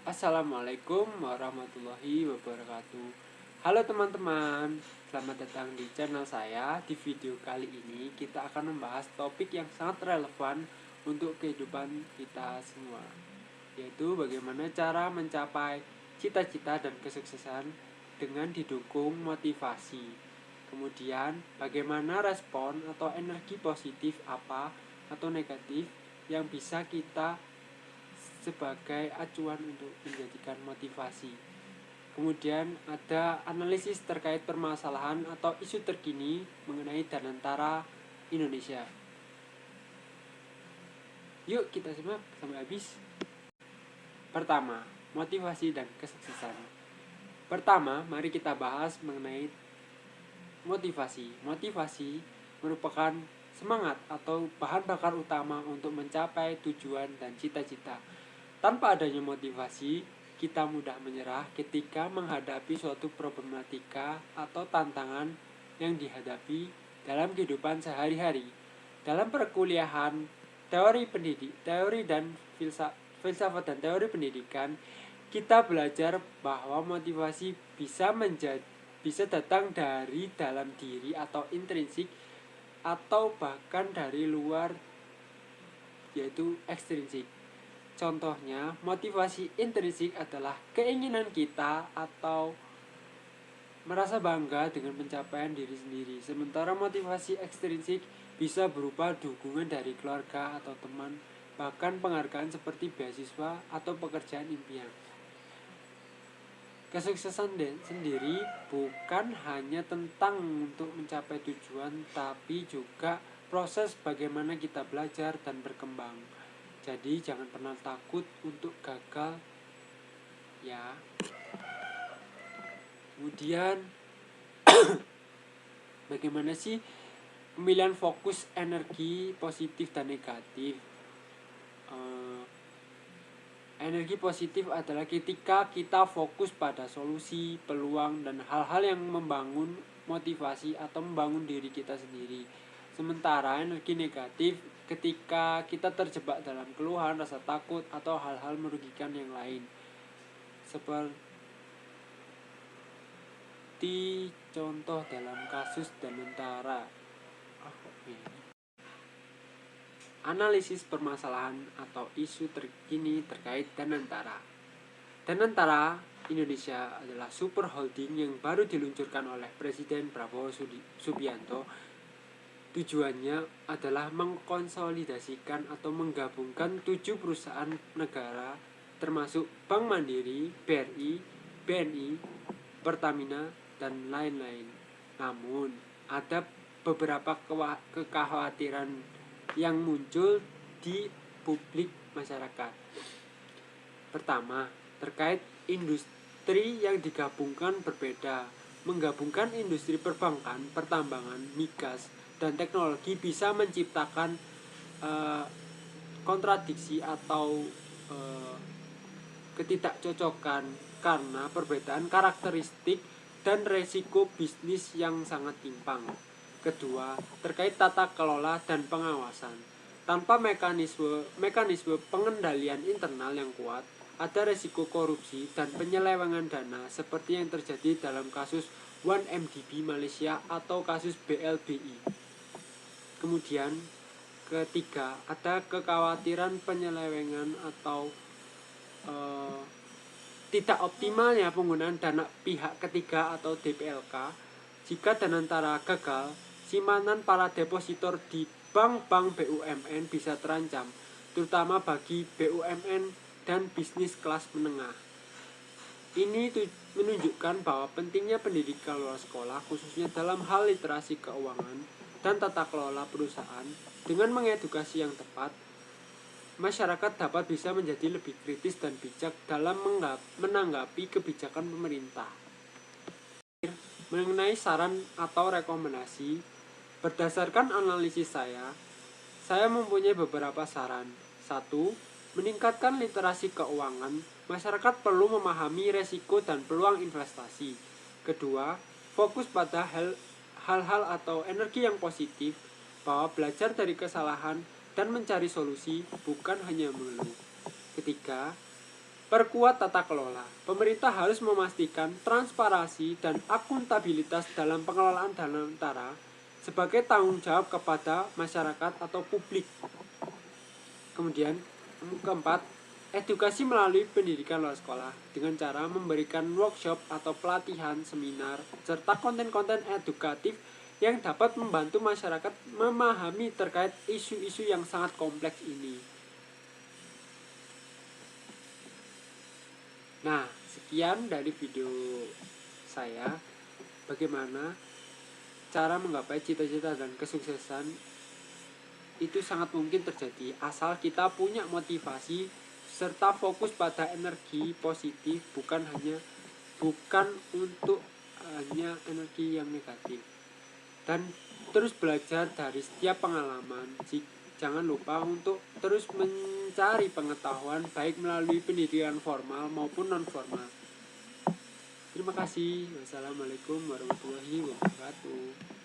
Assalamualaikum warahmatullahi wabarakatuh. Halo teman-teman, selamat datang di channel saya. Di video kali ini kita akan membahas topik yang sangat relevan untuk kehidupan kita semua, yaitu bagaimana cara mencapai cita-cita dan kesuksesan dengan didukung motivasi. Kemudian bagaimana respon atau energi positif apa atau negatif yang bisa kita sebagai acuan untuk menjadikan motivasi. Kemudian ada analisis terkait permasalahan atau isu terkini mengenai Danantara Indonesia. Yuk kita simak sampai habis. Pertama, motivasi dan kesuksesan. Pertama, mari kita bahas mengenai motivasi. Motivasi merupakan semangat atau bahan bakar utama untuk mencapai tujuan dan cita-cita. Tanpa adanya motivasi, kita mudah menyerah ketika menghadapi suatu problematika atau tantangan yang dihadapi dalam kehidupan sehari-hari. Dalam perkuliahan, teori dan filsafat dan teori pendidikan, kita belajar bahwa motivasi bisa datang dari dalam diri atau intrinsik atau bahkan dari luar, yaitu ekstrinsik. Contohnya, motivasi intrinsik adalah keinginan kita atau merasa bangga dengan pencapaian diri sendiri. Sementara motivasi ekstrinsik bisa berupa dukungan dari keluarga atau teman, bahkan penghargaan seperti beasiswa atau pekerjaan impian. Kesuksesan sendiri bukan hanya tentang untuk mencapai tujuan, tapi juga proses bagaimana kita belajar dan berkembang. Jadi jangan pernah takut untuk gagal ya. Kemudian bagaimana sih pemilihan fokus energi positif dan negatif? Energi positif adalah ketika kita fokus pada solusi, peluang, dan hal-hal yang membangun motivasi atau membangun diri kita sendiri. Sementara energi negatif ketika kita terjebak dalam keluhan, rasa takut, atau hal-hal merugikan yang lain. Seperti contoh dalam kasus Danantara. Analisis permasalahan atau isu terkini terkait Danantara. Danantara Indonesia adalah super holding yang baru diluncurkan oleh Presiden Prabowo Subianto. Tujuannya adalah mengkonsolidasikan atau menggabungkan 7 perusahaan negara termasuk Bank Mandiri, BRI, BNI, Pertamina, dan lain-lain. Namun, ada beberapa kekhawatiran yang muncul di publik masyarakat. Pertama, terkait industri yang digabungkan berbeda. Menggabungkan industri perbankan, pertambangan, migas, dan teknologi bisa menciptakan kontradiksi atau ketidakcocokan karena perbedaan karakteristik dan resiko bisnis yang sangat timpang. Kedua, terkait tata kelola dan pengawasan. Tanpa mekanisme pengendalian internal yang kuat, ada resiko korupsi dan penyelewengan dana seperti yang terjadi dalam kasus 1MDB Malaysia atau kasus BLBI. Kemudian ketiga, ada kekhawatiran penyelewengan atau tidak optimalnya penggunaan dana pihak ketiga atau DPLK. Jika Danantara gagal, simpanan para depositor di bank-bank BUMN bisa terancam, terutama bagi BUMN dan bisnis kelas menengah. Ini menunjukkan bahwa pentingnya pendidikan luar sekolah, khususnya dalam hal literasi keuangan dan tata kelola perusahaan. Dengan mengedukasi yang tepat, masyarakat dapat bisa menjadi lebih kritis dan bijak dalam menanggapi kebijakan pemerintah. Mengenai saran atau rekomendasi, berdasarkan analisis saya mempunyai beberapa saran. 1. Meningkatkan literasi keuangan. Masyarakat perlu memahami resiko dan peluang investasi. Kedua, fokus pada hal-hal atau energi yang positif, bahwa belajar dari kesalahan dan mencari solusi bukan hanya mengeluh. Ketiga, Perkuat tata kelola. Pemerintah harus memastikan transparansi dan akuntabilitas dalam pengelolaan dana negara sebagai tanggung jawab kepada masyarakat atau publik. Kemudian, keempat, edukasi melalui pendidikan luar sekolah dengan cara memberikan workshop atau pelatihan, seminar, serta konten-konten edukatif yang dapat membantu masyarakat memahami terkait isu-isu yang sangat kompleks ini. Nah, sekian dari video saya. Bagaimana cara menggapai cita-cita dan kesuksesan itu sangat mungkin terjadi asal kita punya motivasi serta fokus pada energi positif, bukan untuk hanya energi yang negatif. Dan terus belajar dari setiap pengalaman. Jangan lupa untuk terus mencari pengetahuan baik melalui pendidikan formal maupun non formal. Terima kasih. Wassalamualaikum warahmatullahi wabarakatuh.